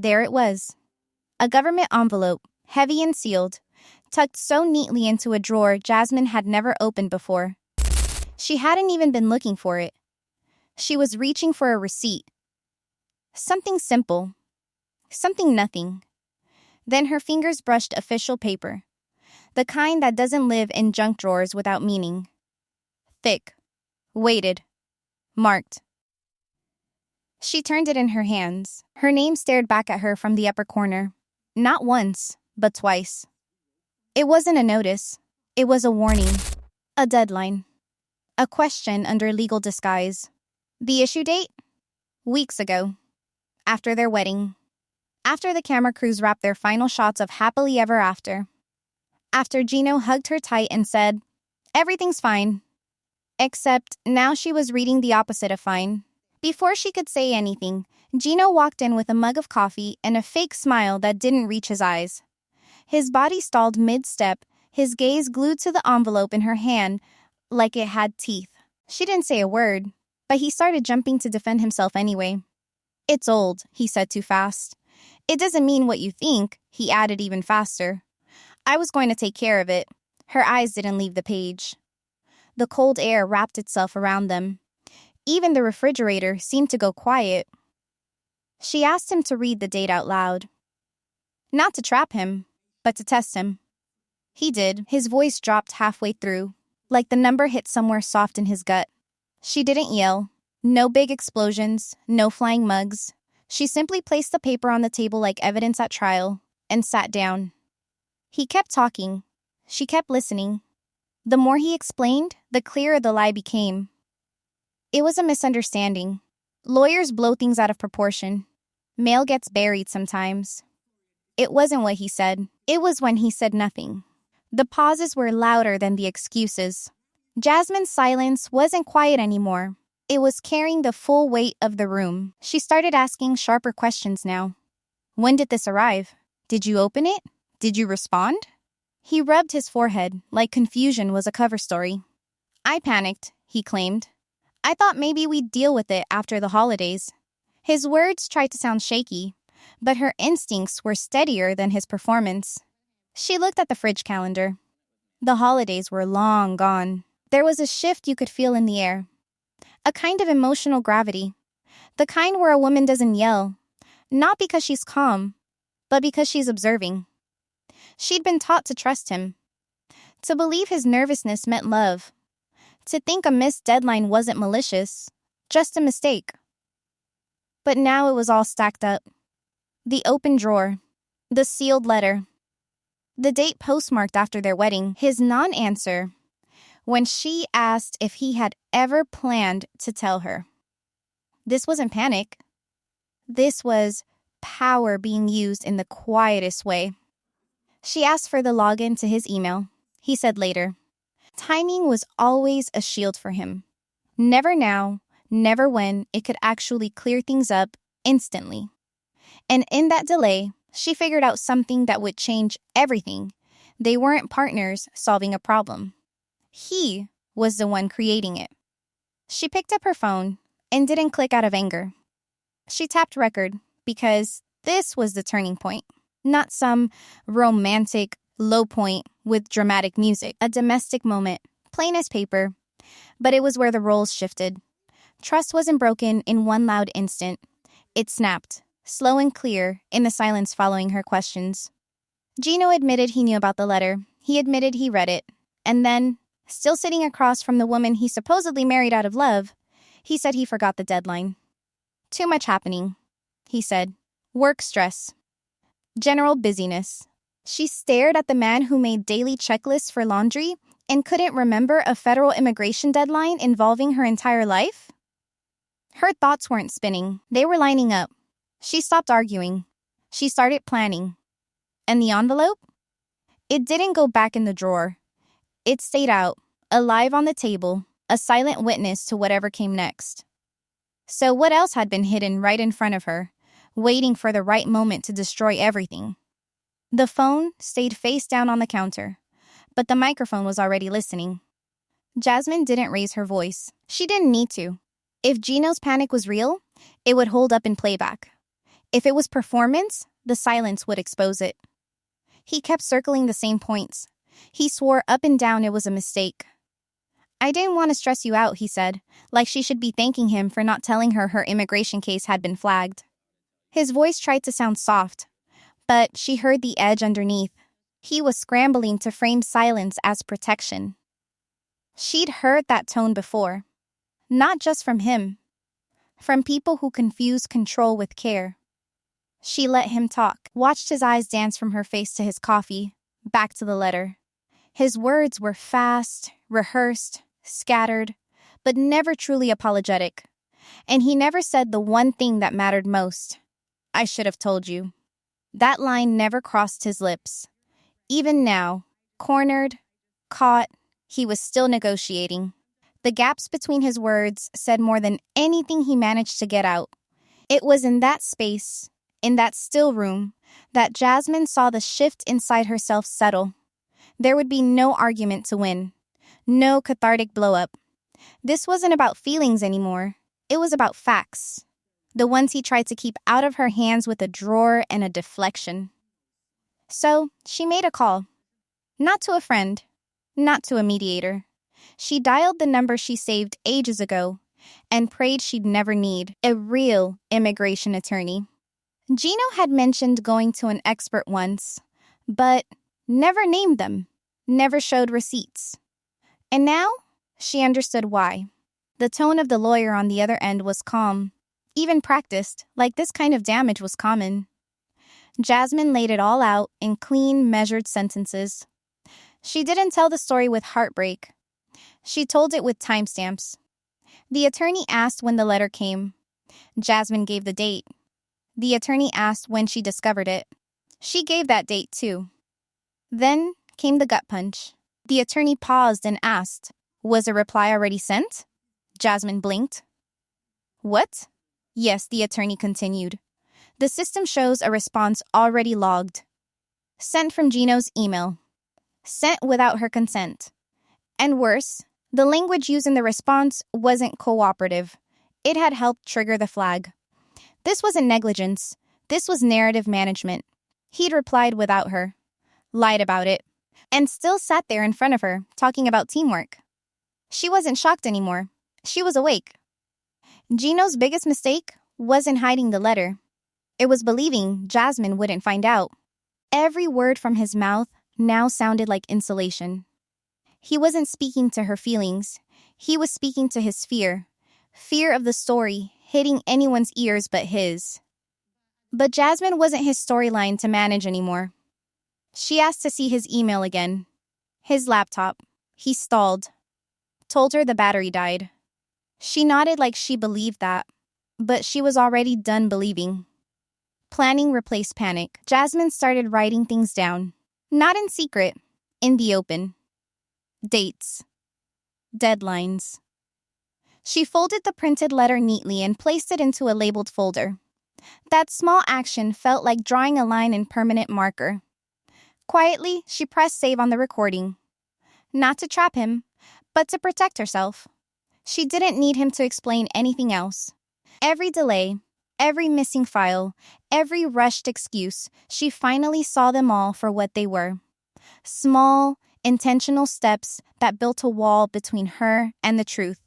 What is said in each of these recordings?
There it was. A government envelope, heavy and sealed, tucked so neatly into a drawer Jasmine had never opened before. She hadn't even been looking for it. She was reaching for a receipt. Something simple. Something nothing. Then her fingers brushed official paper. The kind that doesn't live in junk drawers without meaning. Thick. Weighted. Marked. She turned it in her hands. Her name stared back at her from the upper corner. Not once, but twice. It wasn't a notice. It was a warning. A deadline. A question under legal disguise. The issue date? Weeks ago. After their wedding. After the camera crews wrapped their final shots of happily ever after. After Gino hugged her tight and said, "Everything's fine." Except now she was reading the opposite of fine. Before she could say anything, Gino walked in with a mug of coffee and a fake smile that didn't reach his eyes. His body stalled mid-step, his gaze glued to the envelope in her hand like it had teeth. She didn't say a word, but he started jumping to defend himself anyway. "It's old," he said too fast. "It doesn't mean what you think," he added even faster. "I was going to take care of it." Her eyes didn't leave the page. The cold air wrapped itself around them. Even the refrigerator seemed to go quiet. She asked him to read the date out loud. Not to trap him, but to test him. He did. His voice dropped halfway through, like the number hit somewhere soft in his gut. She didn't yell. No big explosions, no flying mugs. She simply placed the paper on the table like evidence at trial and sat down. He kept talking. She kept listening. The more he explained, the clearer the lie became. It was a misunderstanding. Lawyers blow things out of proportion. Mail gets buried sometimes. It wasn't what he said. It was when he said nothing. The pauses were louder than the excuses. Jasmine's silence wasn't quiet anymore. It was carrying the full weight of the room. She started asking sharper questions now. "When did this arrive? Did you open it? Did you respond?" He rubbed his forehead like confusion was a cover story. "I panicked," he claimed. "I thought maybe we'd deal with it after the holidays." His words tried to sound shaky, but her instincts were steadier than his performance. She looked at the fridge calendar. The holidays were long gone. There was a shift you could feel in the air. A kind of emotional gravity. The kind where a woman doesn't yell, not because she's calm, but because she's observing. She'd been taught to trust him, to believe his nervousness meant love, to think a missed deadline wasn't malicious, just a mistake. But now it was all stacked up. The open drawer, the sealed letter, the date postmarked after their wedding, his non-answer when she asked if he had ever planned to tell her. This wasn't panic. This was power being used in the quietest way. She asked for the login to his email. He said later. Timing was always a shield for him. Never now, never when it could actually clear things up instantly. And in that delay, she figured out something that would change everything. They weren't partners solving a problem. He was the one creating it. She picked up her phone and didn't click out of anger. She tapped record because this was the turning point, not some romantic low point with dramatic music, a domestic moment, plain as paper, but it was where the roles shifted. Trust wasn't broken in one loud instant. It snapped, slow and clear, in the silence following her questions. Gino admitted he knew about the letter. He admitted he read it. And then, still sitting across from the woman he supposedly married out of love, he said he forgot the deadline. "Too much happening," he said. "Work stress. General busyness." She stared at the man who made daily checklists for laundry and couldn't remember a federal immigration deadline involving her entire life. Her thoughts weren't spinning. They were lining up. She stopped arguing. She started planning. And the envelope? It didn't go back in the drawer. It stayed out, alive on the table, a silent witness to whatever came next. So what else had been hidden right in front of her, waiting for the right moment to destroy everything? The phone stayed face down on the counter, but the microphone was already listening. Jasmine didn't raise her voice. She didn't need to. If Gino's panic was real, it would hold up in playback. If it was performance, the silence would expose it. He kept circling the same points. He swore up and down it was a mistake. I didn't want to stress you out, he said, like she should be thanking him for not telling her immigration case had been flagged. His voice tried to sound soft, but she heard the edge underneath. He was scrambling to frame silence as protection. She'd heard that tone before, not just from him, from people who confuse control with care. She let him talk, watched his eyes dance from her face to his coffee, back to the letter. His words were fast, rehearsed, scattered, but never truly apologetic. And he never said the one thing that mattered most. I should have told you. That line never crossed his lips. Even now, cornered, caught, he was still negotiating. The gaps between his words said more than anything he managed to get out. It was in that space, in that still room, that Jasmine saw the shift inside herself settle. There would be no argument to win. No cathartic blow-up. This wasn't about feelings anymore. It was about facts. The ones he tried to keep out of her hands with a drawer and a deflection. So, she made a call. Not to a friend. Not to a mediator. She dialed the number she saved ages ago and prayed she'd never need a real immigration attorney. Gino had mentioned going to an expert once, but never named them, never showed receipts. And now, she understood why. The tone of the lawyer on the other end was calm, even practiced, like this kind of damage was common. Jasmine laid it all out in clean, measured sentences. She didn't tell the story with heartbreak. She told it with timestamps. The attorney asked when the letter came. Jasmine gave the date. The attorney asked when she discovered it. She gave that date too. Then came the gut punch. The attorney paused and asked, "Was a reply already sent?" Jasmine blinked. "What?" "Yes," the attorney continued. "The system shows a response already logged. Sent from Gino's email. Sent without her consent. And worse, the language used in the response wasn't cooperative. It had helped trigger the flag. This wasn't negligence. This was narrative management. He'd replied without her, lied about it, and still sat there in front of her, talking about teamwork. She wasn't shocked anymore. She was awake. Gino's biggest mistake wasn't hiding the letter. It was believing Jasmine wouldn't find out. Every word from his mouth now sounded like insulation. He wasn't speaking to her feelings. He was speaking to his fear. Fear of the story hitting anyone's ears but his. But Jasmine wasn't his storyline to manage anymore. She asked to see his email again. His laptop. He stalled. Told her the battery died. She nodded like she believed that, but she was already done believing. Planning replaced panic. Jasmine started writing things down. Not in secret, in the open. Dates. Deadlines. She folded the printed letter neatly and placed it into a labeled folder. That small action felt like drawing a line in permanent marker. Quietly, she pressed save on the recording. Not to trap him, but to protect herself. She didn't need him to explain anything else. Every delay, every missing file, every rushed excuse, she finally saw them all for what they were. Small, intentional steps that built a wall between her and the truth.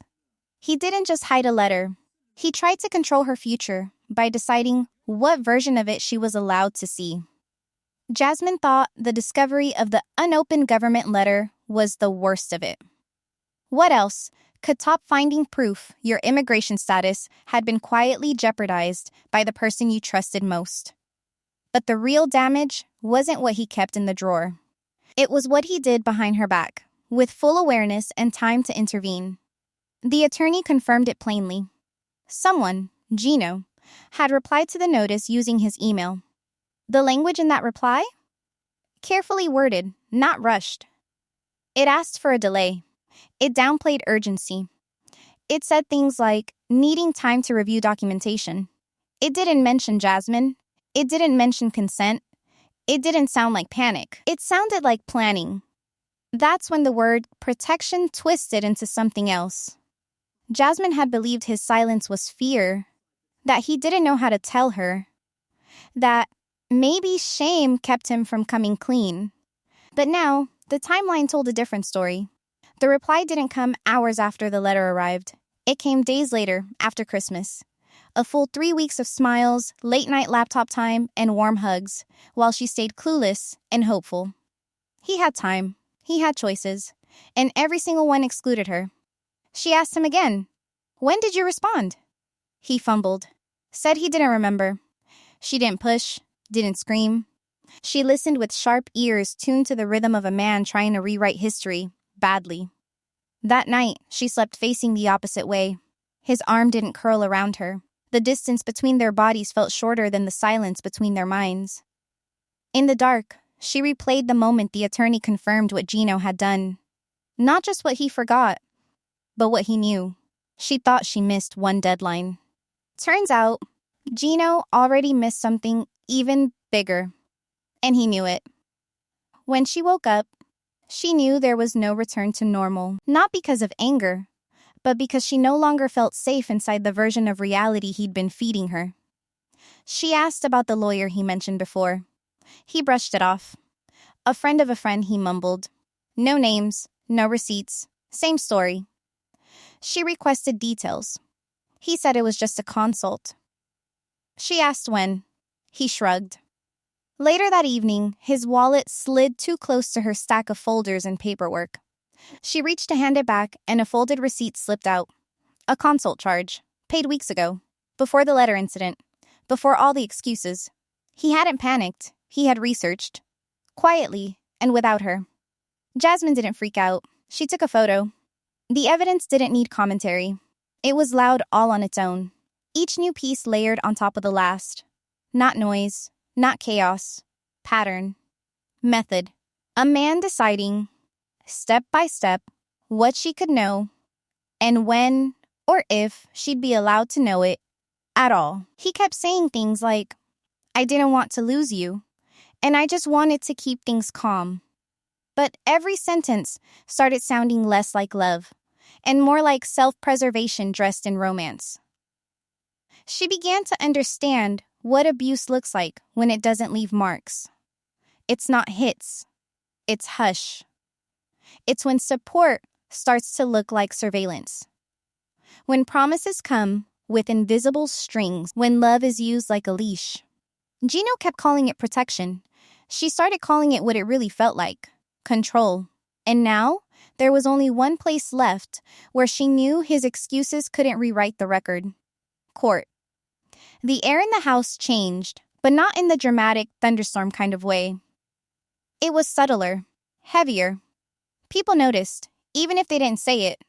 He didn't just hide a letter. He tried to control her future by deciding what version of it she was allowed to see. Jasmine thought the discovery of the unopened government letter was the worst of it. What else could top finding proof your immigration status had been quietly jeopardized by the person you trusted most? But the real damage wasn't what he kept in the drawer. It was what he did behind her back, with full awareness and time to intervene. The attorney confirmed it plainly. Someone, Gino, had replied to the notice using his email. The language in that reply? Carefully worded, not rushed. It asked for a delay. It downplayed urgency. It said things like needing time to review documentation. It didn't mention Jasmine. It didn't mention consent. It didn't sound like panic. It sounded like planning. That's when the word protection twisted into something else. Jasmine had believed his silence was fear, that he didn't know how to tell her. that maybe shame kept him from coming clean. But now, the timeline told a different story. The reply didn't come hours after the letter arrived. It came days later, after Christmas. A full 3 weeks of smiles, late-night laptop time, and warm hugs, while she stayed clueless and hopeful. He had time. He had choices. And every single one excluded her. She asked him again, "When did you respond?" He fumbled. Said he didn't remember. She didn't push, didn't scream. She listened with sharp ears tuned to the rhythm of a man trying to rewrite history, badly. That night, she slept facing the opposite way. His arm didn't curl around her. The distance between their bodies felt shorter than the silence between their minds. In the dark, she replayed the moment the attorney confirmed what Gino had done. Not just what he forgot, but what he knew. She thought she missed one deadline. Turns out, Gino already missed something even bigger. And he knew it. When she woke up, she knew there was no return to normal. Not because of anger, but because she no longer felt safe inside the version of reality he'd been feeding her. She asked about the lawyer he mentioned before. He brushed it off. A friend of a friend, he mumbled. No names, no receipts, same story. She requested details. He said it was just a consult. She asked when. He shrugged. Later that evening, his wallet slid too close to her stack of folders and paperwork. She reached to hand it back, and a folded receipt slipped out. A consult charge, paid weeks ago, before the letter incident, before all the excuses. He hadn't panicked. He had researched. Quietly, and without her. Jasmine didn't freak out. She took a photo. The evidence didn't need commentary. It was loud all on its own. Each new piece layered on top of the last. Not noise. Not chaos. Pattern. Method. A man deciding, step by step, what she could know, and when or if she'd be allowed to know it at all. He kept saying things like, "I didn't want to lose you, and I just wanted to keep things calm." But every sentence started sounding less like love, and more like self-preservation dressed in romance. She began to understand what abuse looks like when it doesn't leave marks. It's not hits. It's hush. It's when support starts to look like surveillance. When promises come with invisible strings, when love is used like a leash. Gino kept calling it protection. She started calling it what it really felt like, control. And now, there was only one place left where she knew his excuses couldn't rewrite the record. Court. The air in the house changed, but not in the dramatic thunderstorm kind of way. It was subtler, heavier. People noticed, even if they didn't say it.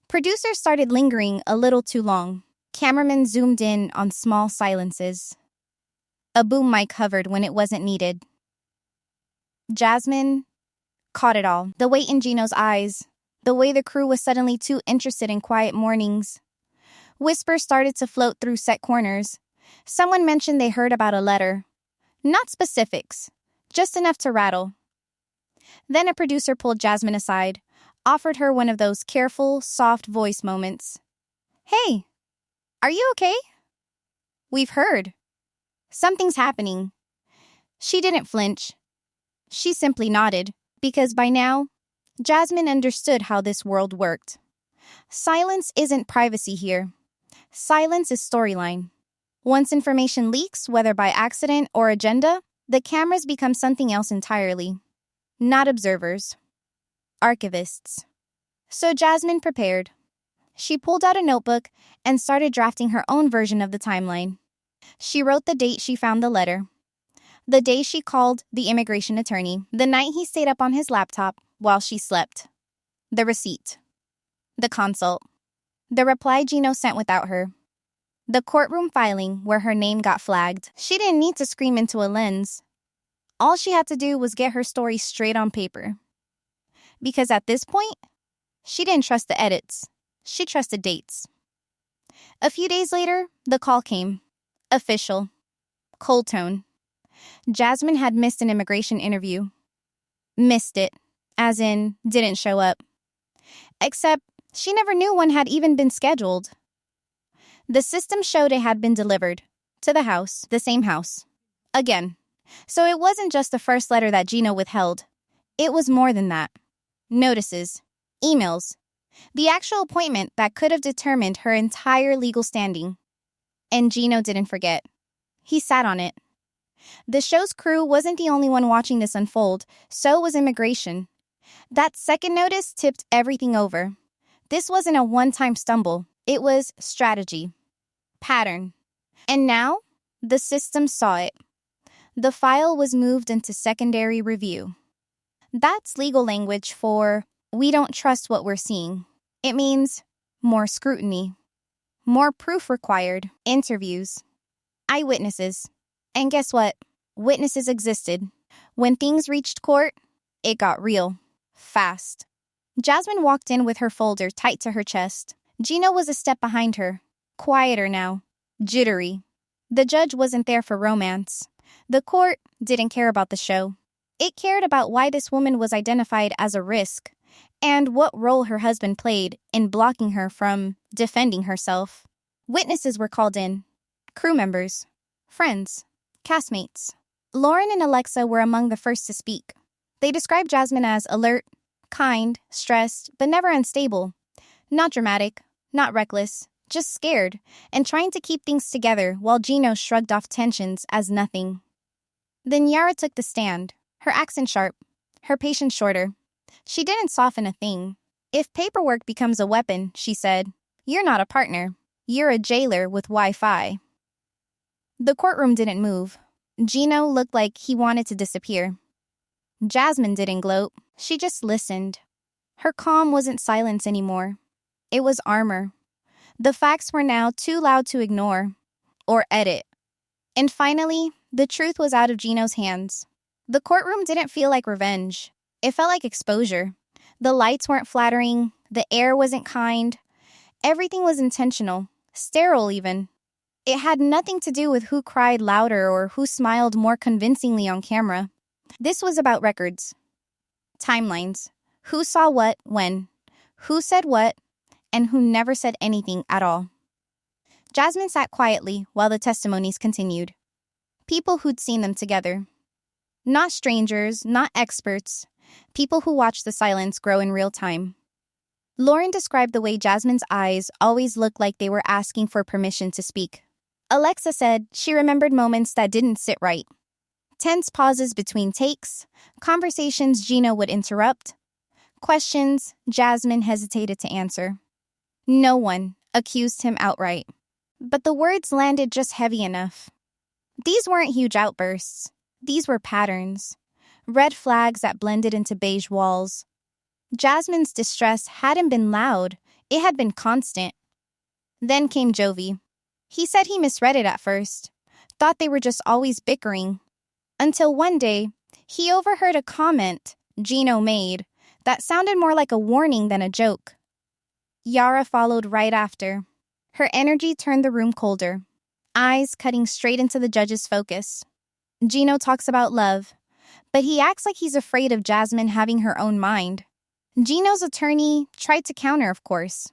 Producers started lingering a little too long. Cameramen zoomed in on small silences. A boom mic hovered when it wasn't needed. Jasmine caught it all. The weight in Gino's eyes. The way the crew was suddenly too interested in quiet mornings. Whispers started to float through set corners. Someone mentioned they heard about a letter. Not specifics, just enough to rattle. Then a producer pulled Jasmine aside, offered her one of those careful, soft voice moments. "Hey, are you okay?" "We've heard. Something's happening." She didn't flinch. She simply nodded, because by now, Jasmine understood how this world worked. Silence isn't privacy here. Silence is storyline. Once information leaks, whether by accident or agenda, the cameras become something else entirely. Not observers. Archivists. So Jasmine prepared. She pulled out a notebook and started drafting her own version of the timeline. She wrote the date she found the letter. The day she called the immigration attorney. The night he stayed up on his laptop while she slept. The receipt. The consult. The reply Gino sent without her. The courtroom filing where her name got flagged. She didn't need to scream into a lens. All she had to do was get her story straight on paper. Because at this point, she didn't trust the edits. She trusted dates. A few days later, the call came. Official. Cold tone. Jasmine had missed an immigration interview. Missed it, as in didn't show up. Except she never knew one had even been scheduled. The system showed it had been delivered. To the house, the same house. Again. So it wasn't just the first letter that Gino withheld. It was more than that. Notices. Emails. The actual appointment that could have determined her entire legal standing. And Gino didn't forget. He sat on it. The show's crew wasn't the only one watching this unfold, so was immigration. That second notice tipped everything over. This wasn't a one-time stumble. It was strategy. Pattern. And now, the system saw it. The file was moved into secondary review. That's legal language for, we don't trust what we're seeing. It means more scrutiny. More proof required. Interviews. Eyewitnesses. And guess what? Witnesses existed. When things reached court, it got real. Fast. Jasmine walked in with her folder tight to her chest. Gino was a step behind her. Quieter now. Jittery. The judge wasn't there for romance. The court didn't care about the show. It cared about why this woman was identified as a risk and what role her husband played in blocking her from defending herself. Witnesses were called in. Crew members. Friends. Castmates. Lauren and Alexa were among the first to speak. They described Jasmine as alert, kind, stressed, but never unstable. Not dramatic, not reckless, just scared, and trying to keep things together while Gino shrugged off tensions as nothing. Then Yara took the stand, her accent sharp, her patience shorter. She didn't soften a thing. If paperwork becomes a weapon, she said, you're not a partner. You're a jailer with Wi-Fi. The courtroom didn't move. Gino looked like he wanted to disappear. Jasmine didn't gloat. She just listened. Her calm wasn't silence anymore. It was armor. The facts were now too loud to ignore or edit. And finally, the truth was out of Gino's hands. The courtroom didn't feel like revenge. It felt like exposure. The lights weren't flattering. The air wasn't kind. Everything was intentional, sterile even. It had nothing to do with who cried louder or who smiled more convincingly on camera. This was about records. Timelines. Who saw what, when. Who said what, and who never said anything at all. Jasmine sat quietly while the testimonies continued. People who'd seen them together. Not strangers, not experts. People who watched the silence grow in real time. Lauren described the way Jasmine's eyes always looked like they were asking for permission to speak. Alexa said she remembered moments that didn't sit right. Tense pauses between takes, conversations Gino would interrupt, questions Jasmine hesitated to answer. No one accused him outright, but the words landed just heavy enough. These weren't huge outbursts. These were patterns. Red flags that blended into beige walls. Jasmine's distress hadn't been loud. It had been constant. Then came Jovi. He said he misread it at first, thought they were just always bickering. Until one day, he overheard a comment Gino made that sounded more like a warning than a joke. Yara followed right after. Her energy turned the room colder, eyes cutting straight into the judge's focus. Gino talks about love, but he acts like he's afraid of Jasmine having her own mind. Gino's attorney tried to counter, of course.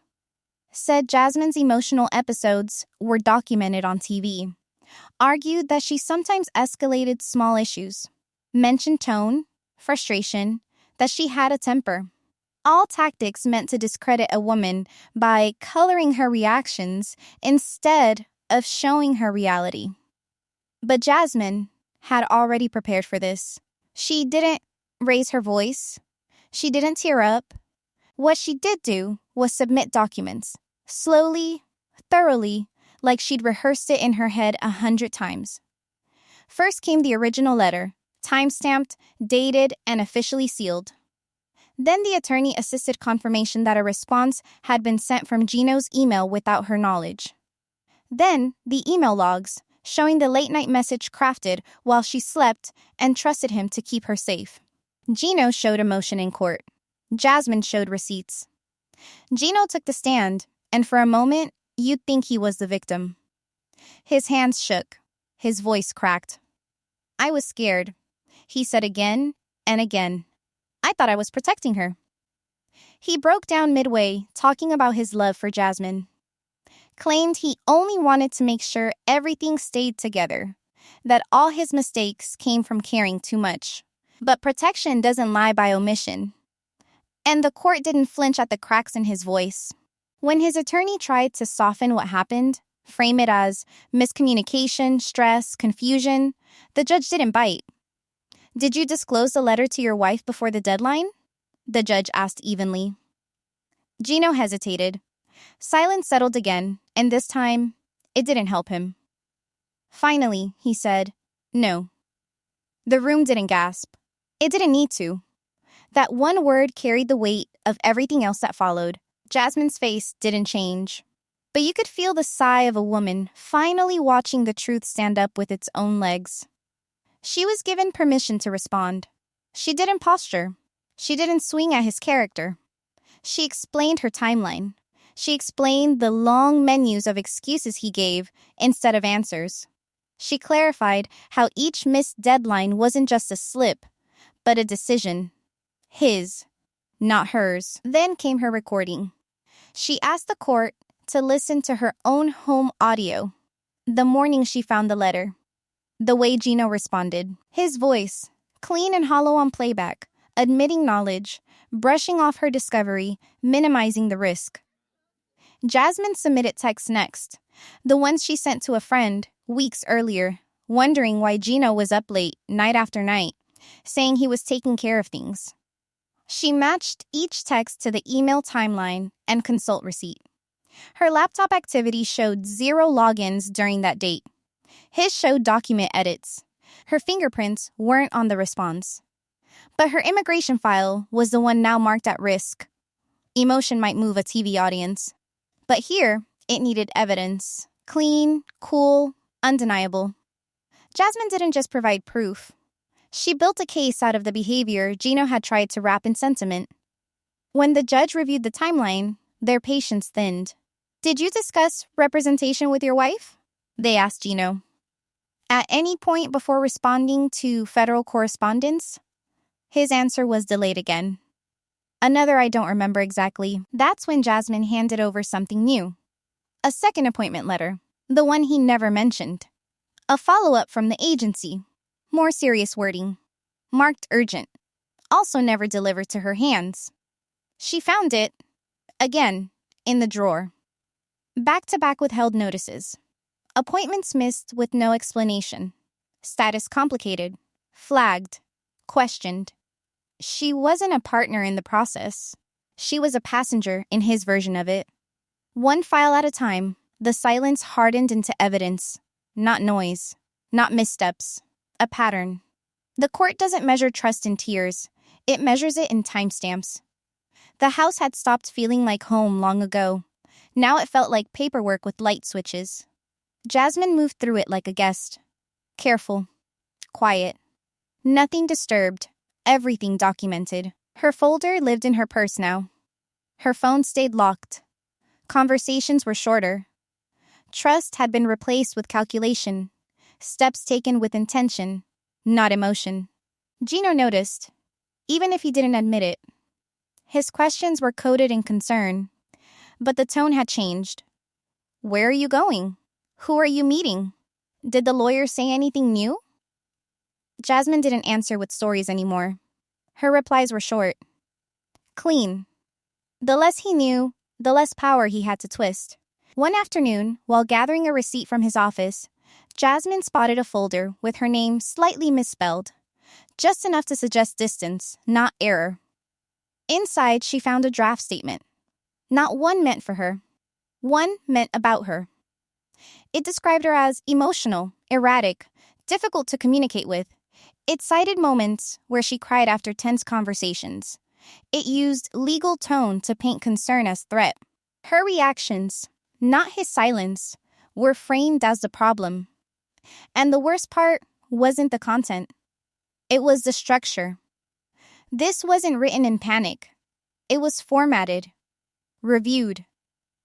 Said Jasmine's emotional episodes were documented on TV. Argued that she sometimes escalated small issues. Mentioned tone, frustration, that she had a temper. All tactics meant to discredit a woman by coloring her reactions instead of showing her reality. But Jasmine had already prepared for this. She didn't raise her voice. She didn't tear up. What she did do was submit documents, slowly, thoroughly, like she'd rehearsed it in her head 100 times. First came the original letter, time-stamped, dated, and officially sealed. Then the attorney assisted confirmation that a response had been sent from Gino's email without her knowledge. Then the email logs, showing the late-night message crafted while she slept and trusted him to keep her safe. Gino showed emotion in court. Jasmine showed receipts. Gino took the stand, and for a moment, you'd think he was the victim. His hands shook. His voice cracked. I was scared, he said again and again. I thought I was protecting her. He broke down midway, talking about his love for Jasmine. Claimed he only wanted to make sure everything stayed together. that all his mistakes came from caring too much. But protection doesn't lie by omission. And the court didn't flinch at the cracks in his voice. When his attorney tried to soften what happened, frame it as miscommunication, stress, confusion, the judge didn't bite. "Did you disclose the letter to your wife before the deadline?" the judge asked evenly. Gino hesitated. Silence settled again, and this time, it didn't help him. Finally, he said, "No." The room didn't gasp. It didn't need to. That one word carried the weight of everything else that followed. Jasmine's face didn't change. But you could feel the sigh of a woman finally watching the truth stand up with its own legs. She was given permission to respond. She didn't posture. She didn't swing at his character. She explained her timeline. She explained the long menus of excuses he gave instead of answers. She clarified how each missed deadline wasn't just a slip, but a decision. His, not hers. Then came her recording. She asked the court to listen to her own home audio, the morning she found the letter. The way Gino responded. His voice, clean and hollow on playback, admitting knowledge, brushing off her discovery, minimizing the risk. Jasmine submitted texts next, the ones she sent to a friend weeks earlier, wondering why Gino was up late, night after night, saying he was taking care of things. She matched each text to the email timeline and consult receipt. Her laptop activity showed 0 logins during that date. His showed document edits. Her fingerprints weren't on the response. But her immigration file was the one now marked at risk. Emotion might move a TV audience. But here, it needed evidence. Clean, cool, undeniable. Jasmine didn't just provide proof. She built a case out of the behavior Gino had tried to wrap in sentiment. When the judge reviewed the timeline, their patience thinned. "Did you discuss representation with your wife?" they asked Gino. "At any point before responding to federal correspondence?" His answer was delayed again. Another "I don't remember exactly." That's when Jasmine handed over something new. A second appointment letter, the one he never mentioned. A follow-up from the agency. More serious wording. Marked urgent. Also never delivered to her hands. She found it, again, in the drawer. Back-to-back withheld notices. Appointments missed with no explanation. Status complicated. Flagged. Questioned. She wasn't a partner in the process. She was a passenger in his version of it. One file at a time, the silence hardened into evidence. Not noise. Not missteps. A pattern. The court doesn't measure trust in tears. It measures it in timestamps. The house had stopped feeling like home long ago. Now it felt like paperwork with light switches. Jasmine moved through it like a guest. Careful. Quiet. Nothing disturbed. Everything documented. Her folder lived in her purse now. Her phone stayed locked. Conversations were shorter. Trust had been replaced with calculation. Steps taken with intention, not emotion. Gino noticed, even if he didn't admit it. His questions were coded in concern, but the tone had changed. "Where are you going? Who are you meeting? Did the lawyer say anything new?" Jasmine didn't answer with stories anymore. Her replies were short. Clean. The less he knew, the less power he had to twist. One afternoon, while gathering a receipt from his office, Jasmine spotted a folder with her name slightly misspelled, just enough to suggest distance, not error. Inside, she found a draft statement. Not one meant for her. One meant about her. It described her as emotional, erratic, difficult to communicate with. It cited moments where she cried after tense conversations. It used legal tone to paint concern as threat. Her reactions, not his silence, were framed as the problem. And the worst part wasn't the content. It was the structure. This wasn't written in panic. It was formatted, reviewed,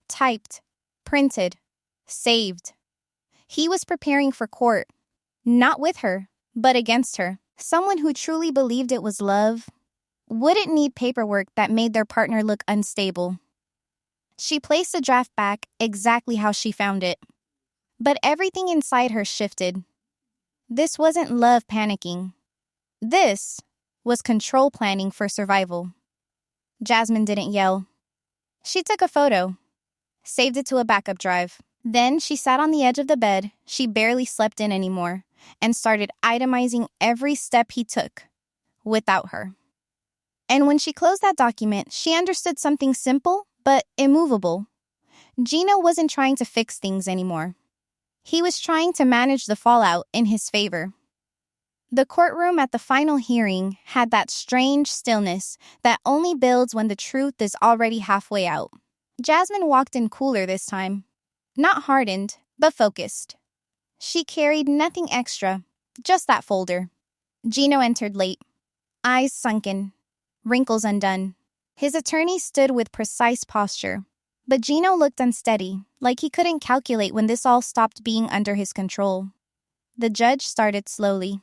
typed, printed, saved. He was preparing for court, not with her, but against her. Someone who truly believed it was love wouldn't need paperwork that made their partner look unstable. She placed the draft back exactly how she found it. But everything inside her shifted. This wasn't love panicking. This was control planning for survival. Jasmine didn't yell. She took a photo, saved it to a backup drive. Then she sat on the edge of the bed she barely slept in anymore and started itemizing every step he took without her. And when she closed that document, she understood something simple but immovable. Gino wasn't trying to fix things anymore. He was trying to manage the fallout in his favor. The courtroom at the final hearing had that strange stillness that only builds when the truth is already halfway out. Jasmine walked in cooler this time. Not hardened, but focused. She carried nothing extra, just that folder. Gino entered late, eyes sunken, wrinkles undone. His attorney stood with precise posture, but Gino looked unsteady, like he couldn't calculate when this all stopped being under his control. The judge started slowly.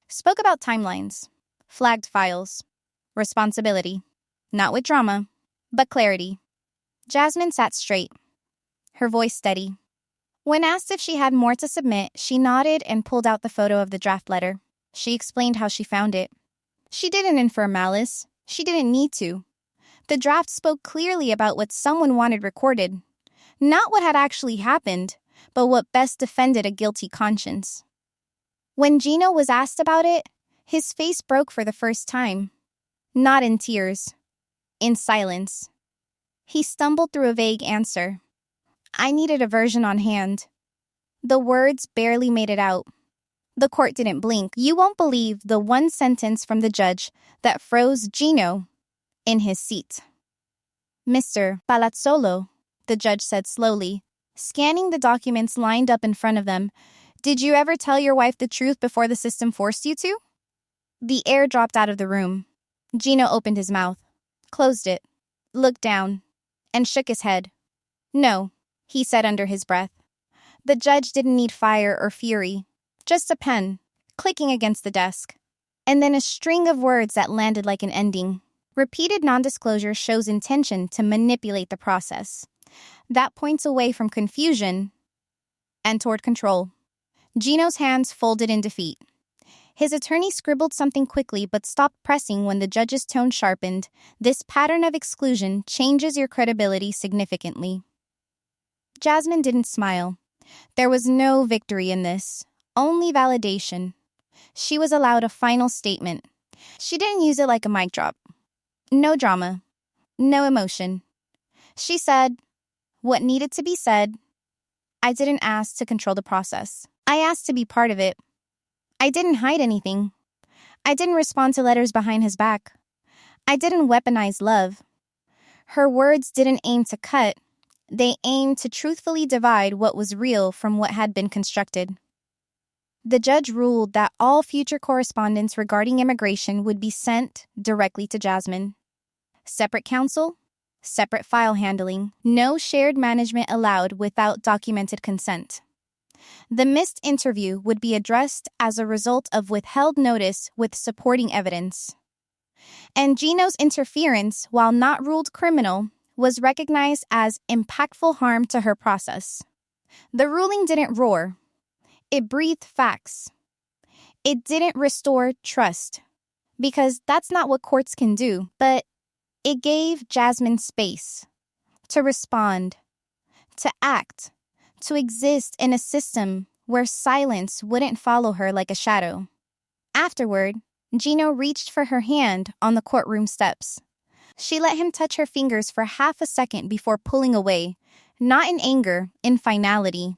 Spoke about timelines, flagged files, responsibility, not with drama, but clarity. Jasmine sat straight, her voice steady. When asked if she had more to submit, she nodded and pulled out the photo of the draft letter. She explained how she found it. She didn't infer malice. She didn't need to. The draft spoke clearly about what someone wanted recorded. Not what had actually happened, but what best defended a guilty conscience. When Gino was asked about it, his face broke for the first time. Not in tears. In silence. He stumbled through a vague answer. I needed a version on hand. The words barely made it out. The court didn't blink. You won't believe the one sentence from the judge that froze Gino in his seat. Mr. Palazzolo, the judge said slowly, scanning the documents lined up in front of them. Did you ever tell your wife the truth before the system forced you to? The air dropped out of the room. Gino opened his mouth, closed it, looked down, and shook his head. No, he said under his breath. The judge didn't need fire or fury, just a pen, clicking against the desk. And then a string of words that landed like an ending. Repeated non-disclosure shows intention to manipulate the process. That points away from confusion and toward control. Gino's hands folded in defeat. His attorney scribbled something quickly but stopped pressing when the judge's tone sharpened. This pattern of exclusion changes your credibility significantly. Jasmine didn't smile. There was no victory in this, only validation. She was allowed a final statement. She didn't use it like a mic drop. No drama. No emotion. She said what needed to be said. I didn't ask to control the process. I asked to be part of it. I didn't hide anything. I didn't respond to letters behind his back. I didn't weaponize love. Her words didn't aim to cut. They aimed to truthfully divide what was real from what had been constructed. The judge ruled that all future correspondence regarding immigration would be sent directly to Jasmine. Separate counsel, separate file handling, no shared management allowed without documented consent. The missed interview would be addressed as a result of withheld notice with supporting evidence. And Gino's interference, while not ruled criminal, was recognized as impactful harm to her process. The ruling didn't roar. It breathed facts. It didn't restore trust, because that's not what courts can do, but it gave Jasmine space to respond, to act, to exist in a system where silence wouldn't follow her like a shadow. Afterward, Gino reached for her hand on the courtroom steps. She let him touch her fingers for half a second before pulling away, not in anger, in finality.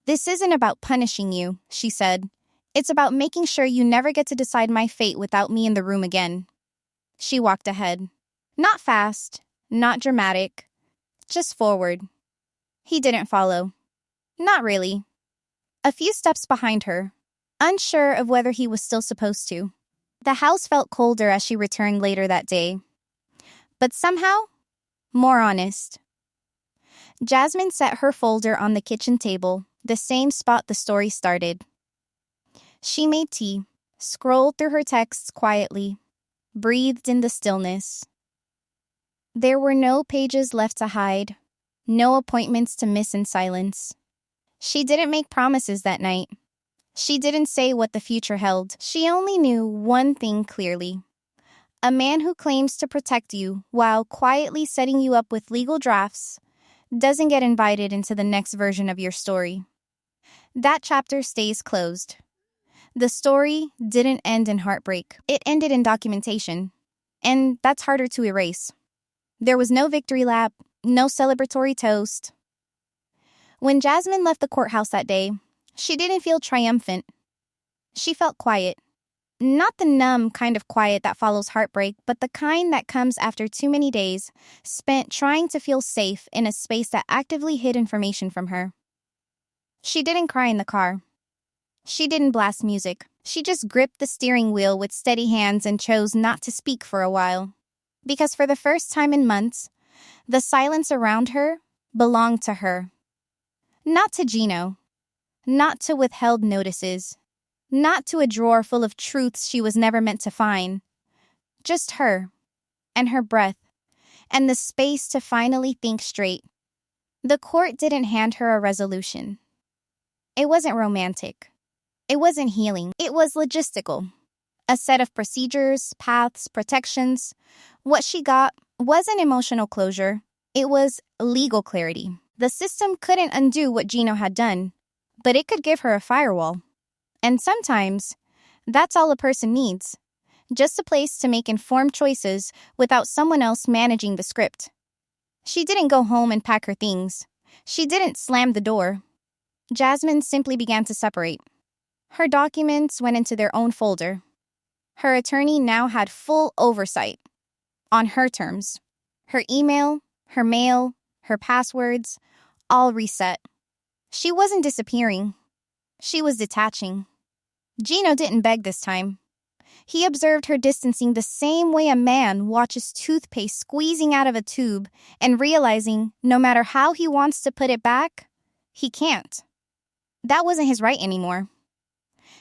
This isn't about punishing you, she said. It's about making sure you never get to decide my fate without me in the room again. She walked ahead. Not fast, not dramatic, just forward. He didn't follow. Not really. A few steps behind her, unsure of whether he was still supposed to. The house felt colder as she returned later that day. But somehow, more honest. Jasmine set her folder on the kitchen table, the same spot the story started. She made tea, scrolled through her texts quietly, breathed in the stillness. There were no pages left to hide, no appointments to miss in silence. She didn't make promises that night. She didn't say what the future held. She only knew one thing clearly. A man who claims to protect you while quietly setting you up with legal drafts doesn't get invited into the next version of your story. That chapter stays closed. The story didn't end in heartbreak. It ended in documentation. And that's harder to erase. There was no victory lap, no celebratory toast. When Jasmine left the courthouse that day, she didn't feel triumphant. She felt quiet. Not the numb kind of quiet that follows heartbreak, but the kind that comes after too many days spent trying to feel safe in a space that actively hid information from her. She didn't cry in the car. She didn't blast music. She just gripped the steering wheel with steady hands and chose not to speak for a while. Because for the first time in months, the silence around her belonged to her. Not to Gino. Not to withheld notices. Not to a drawer full of truths she was never meant to find. Just her, and her breath, and the space to finally think straight. The court didn't hand her a resolution. It wasn't romantic. It wasn't healing. It was logistical. A set of procedures, paths, protections. What she got wasn't emotional closure. It was legal clarity. The system couldn't undo what Gino had done, but it could give her a firewall. And sometimes, that's all a person needs. Just a place to make informed choices without someone else managing the script. She didn't go home and pack her things. She didn't slam the door. Jasmine simply began to separate. Her documents went into their own folder. Her attorney now had full oversight. On her terms. Her email, her mail, her passwords, all reset. She wasn't disappearing. She was detaching. Gino didn't beg this time. He observed her distancing the same way a man watches toothpaste squeezing out of a tube and realizing no matter how he wants to put it back, he can't. That wasn't his right anymore.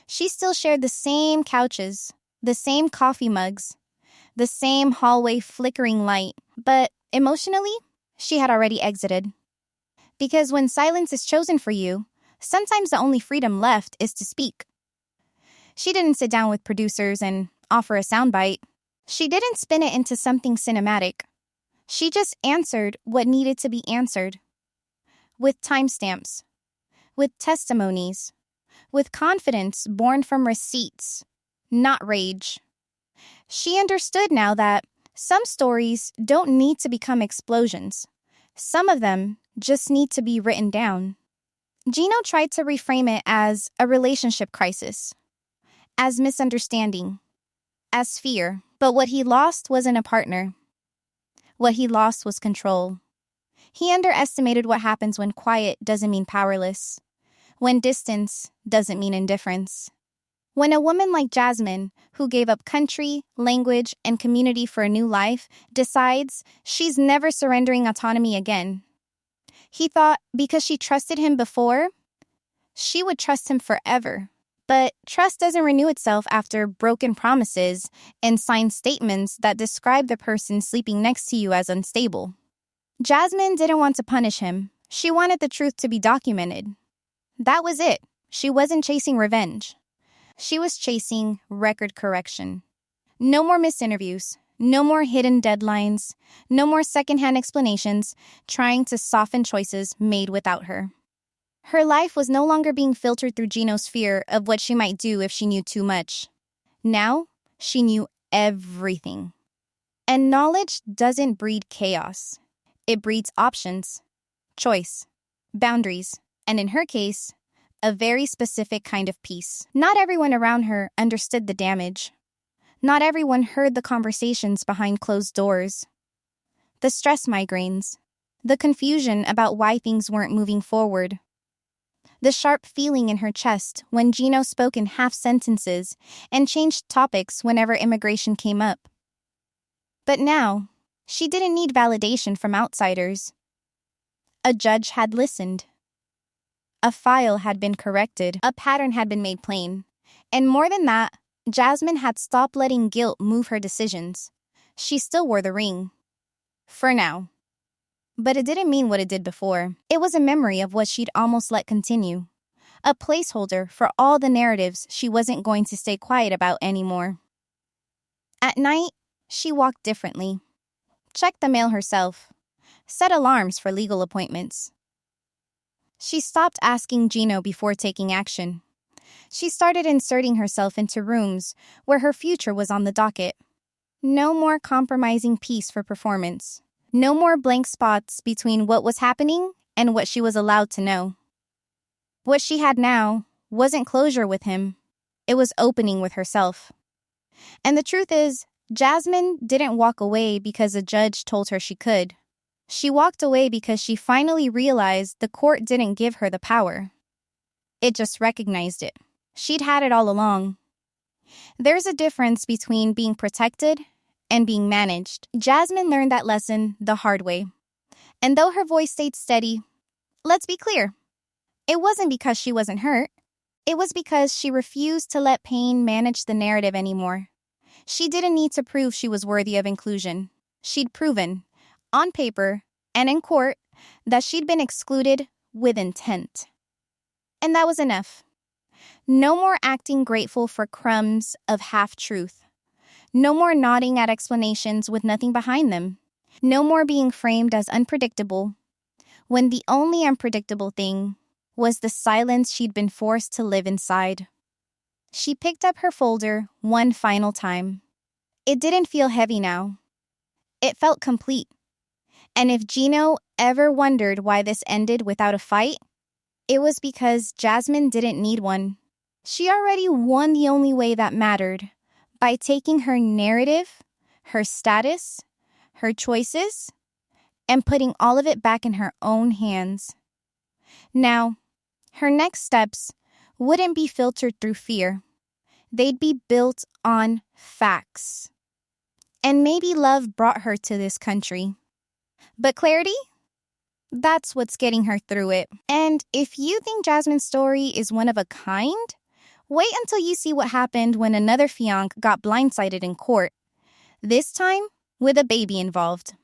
She still shared the same couches, the same coffee mugs, the same hallway flickering light, but emotionally, she had already exited. Because when silence is chosen for you, sometimes the only freedom left is to speak. She didn't sit down with producers and offer a soundbite. She didn't spin it into something cinematic. She just answered what needed to be answered. With timestamps. With testimonies. With confidence born from receipts, not rage. She understood now that some stories don't need to become explosions. Some of them just need to be written down. Gino tried to reframe it as a relationship crisis, as misunderstanding, as fear. But what he lost wasn't a partner. What he lost was control. He underestimated what happens when quiet doesn't mean powerless. When distance doesn't mean indifference. When a woman like Jasmine, who gave up country, language, and community for a new life, decides she's never surrendering autonomy again. He thought because she trusted him before, she would trust him forever. But trust doesn't renew itself after broken promises and signed statements that describe the person sleeping next to you as unstable. Jasmine didn't want to punish him. She wanted the truth to be documented. That was it. She wasn't chasing revenge. She was chasing record correction. No more misinterviews. No more hidden deadlines. No more secondhand explanations trying to soften choices made without her. Her life was no longer being filtered through Gino's fear of what she might do if she knew too much. Now, she knew everything. And knowledge doesn't breed chaos. It breeds options, choice, boundaries, and in her case, a very specific kind of peace. Not everyone around her understood the damage. Not everyone heard the conversations behind closed doors. The stress migraines. The confusion about why things weren't moving forward. The sharp feeling in her chest when Gino spoke in half sentences and changed topics whenever immigration came up. But now, she didn't need validation from outsiders. A judge had listened. A file had been corrected. A pattern had been made plain. And more than that, Jasmine had stopped letting guilt move her decisions. She still wore the ring. For now. But it didn't mean what it did before. It was a memory of what she'd almost let continue. a placeholder for all the narratives she wasn't going to stay quiet about anymore. At night, she walked differently. Checked the mail herself. Set alarms for legal appointments. She stopped asking Gino before taking action. She started inserting herself into rooms where her future was on the docket. No more compromising peace for performance. No more blank spots between what was happening and what she was allowed to know. What she had now wasn't closure with him. It was opening with herself. And the truth is, Jasmine didn't walk away because a judge told her she could. She walked away because she finally realized the court didn't give her the power. It just recognized it. She'd had it all along. There's a difference between being protected and being managed. Jasmine learned that lesson the hard way. And though her voice stayed steady, let's be clear, it wasn't because she wasn't hurt. It was because she refused to let pain manage the narrative anymore. She didn't need to prove she was worthy of inclusion. She'd proven, on paper and in court, that she'd been excluded with intent. And that was enough. No more acting grateful for crumbs of half-truth. No more nodding at explanations with nothing behind them. No more being framed as unpredictable, when the only unpredictable thing was the silence she'd been forced to live inside. She picked up her folder one final time. It didn't feel heavy now. It felt complete. And if Gino ever wondered why this ended without a fight, it was because Jasmine didn't need one. She already won the only way that mattered, by taking her narrative, her status, her choices, and putting all of it back in her own hands. Now, her next steps wouldn't be filtered through fear. They'd be built on facts. And maybe love brought her to this country. But clarity? That's what's getting her through it. And if you think Jasmine's story is one of a kind, wait until you see what happened when another fiancé got blindsided in court. This time, with a baby involved.